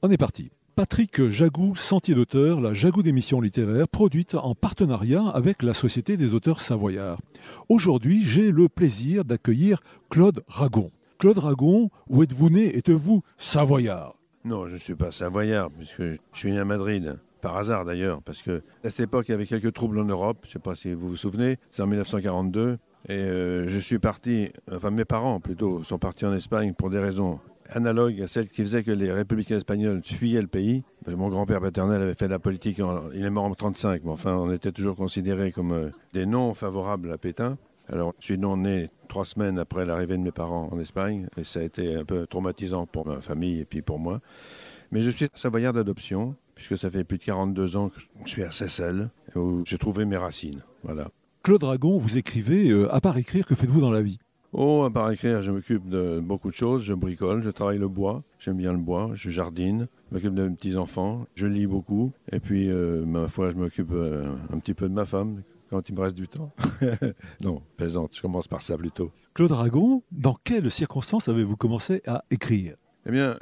On est parti. Patrick Jagou, Sentier d'auteur, la Jagou d'émissions littéraires, produite en partenariat avec la Société des auteurs savoyards. Aujourd'hui, j'ai le plaisir d'accueillir Claude Ragon. Claude Ragon, où êtes-vous né? Êtes-vous savoyard? Non, je ne suis pas savoyard, puisque je suis né à Madrid. Par hasard d'ailleurs, parce qu'à cette époque, il y avait quelques troubles en Europe. Je ne sais pas si vous vous souvenez, c'était en 1942. Et je suis parti, enfin mes parents plutôt, sont partis en Espagne pour des raisons analogues à celles qui faisaient que les républicains espagnols fuyaient le pays. Mon grand-père paternel avait fait de la politique, il est mort en 1935, mais enfin on était toujours considérés comme des non favorables à Pétain. Alors je suis né 3 semaines après l'arrivée de mes parents en Espagne, et ça a été un peu traumatisant pour ma famille et puis pour moi. Mais je suis savoyard d'adoption, puisque ça fait plus de 42 ans que je suis à Seyssel, où j'ai trouvé mes racines. Voilà. Claude Ragon, vous écrivez, à part écrire, que faites-vous dans la vie? Oh, à part écrire, je m'occupe de beaucoup de choses. Je bricole, je travaille le bois, j'aime bien le bois, je jardine, je m'occupe de mes petits-enfants, je lis beaucoup. Et puis, ma foi, je m'occupe un petit peu de ma femme, quand il me reste du temps. Non, plaisante, je commence par ça plutôt. Claude Ragon, dans quelles circonstances avez-vous commencé à écrire? Eh bien,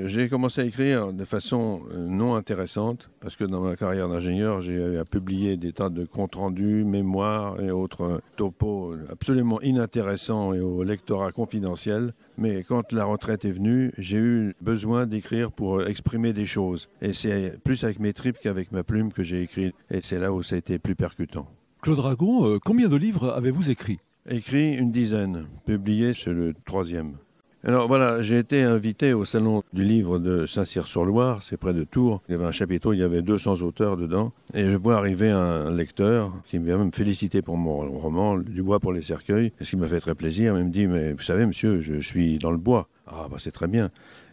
j'ai commencé à écrire de façon non intéressante, parce que dans ma carrière d'ingénieur, j'ai publié des tas de comptes rendus, mémoires et autres topos absolument inintéressants et au lectorat confidentiel. Mais quand la retraite est venue, j'ai eu besoin d'écrire pour exprimer des choses. Et c'est plus avec mes tripes qu'avec ma plume que j'ai écrit. Et c'est là où ça a été plus percutant. Claude Ragon, combien de livres avez-vous écrit? Écrit une dizaine, publié c'est le 3e. Alors voilà, j'ai été invité au salon du livre de Saint-Cyr-sur-Loire, c'est près de Tours. Il y avait un chapiteau, il y avait 200 auteurs dedans. Et je vois arriver un lecteur qui vient me féliciter pour mon roman, Du bois pour les cercueils. Ce qui m'a fait très plaisir. Il me dit, mais vous savez monsieur, je suis dans le bois. Ah bah c'est très bien.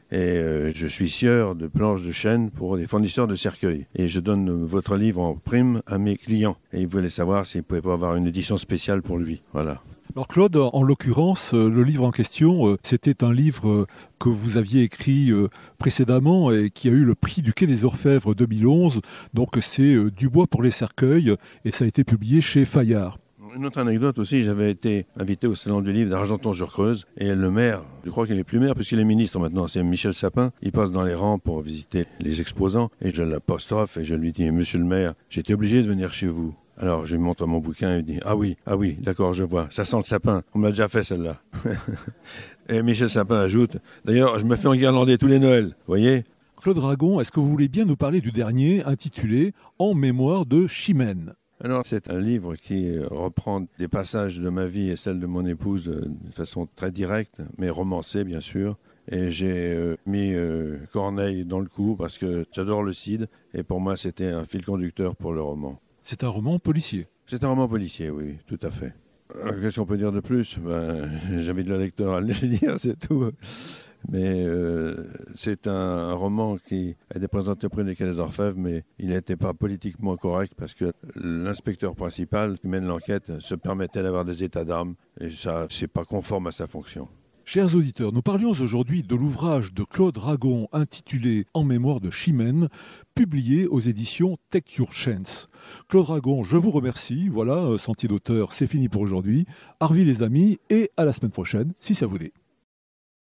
Et je suis sieur de planches de chêne pour des fournisseurs de cercueils. Et je donne votre livre en prime à mes clients. Et il voulait savoir s'il ne pouvait pas avoir une édition spéciale pour lui. Voilà. Alors Claude, en l'occurrence, le livre en question, c'était un livre que vous aviez écrit précédemment et qui a eu le prix du Quai des Orfèvres 2011. Donc c'est Du bois pour les cercueils et ça a été publié chez Fayard. Une autre anecdote aussi, j'avais été invité au salon du livre d'Argenton-sur-Creuse et le maire, je crois qu'il est plus maire puisqu'il est ministre maintenant, c'est Michel Sapin, il passe dans les rangs pour visiter les exposants et je l'apostrophe et je lui dis « Monsieur le maire, j'étais obligé de venir chez vous ». Alors je lui montre mon bouquin et il dit « Ah oui, d'accord, je vois, ça sent le sapin, on me l'a déjà fait celle-là ». Et Michel Sapin ajoute « D'ailleurs, je me fais enguirlander tous les Noëls, vous voyez ?» Claude Ragon, est-ce que vous voulez bien nous parler du dernier intitulé « En mémoire de Chimène » ? Alors, c'est un livre qui reprend des passages de ma vie et celle de mon épouse de façon très directe, mais romancée, bien sûr. Et j'ai mis Corneille dans le coup parce que j'adore le Cid. Et pour moi, c'était un fil conducteur pour le roman. C'est un roman policier. C'est un roman policier, oui, tout à fait. Qu'est-ce qu'on peut dire de plus? J'invite le lecteur à le lire, c'est tout. Mais c'est un roman qui a été présenté auprès des Quai des Orfèvres, mais il n'était pas politiquement correct parce que l'inspecteur principal qui mène l'enquête se permettait d'avoir des états d'âme et ça, c'est pas conforme à sa fonction. Chers auditeurs, nous parlions aujourd'hui de l'ouvrage de Claude Ragon intitulé « En mémoire de Chimène », publié aux éditions Take Your Chance. Claude Ragon, je vous remercie. Voilà, Sentier d'auteur, c'est fini pour aujourd'hui. Arvi les amis et à la semaine prochaine, si ça vous dit.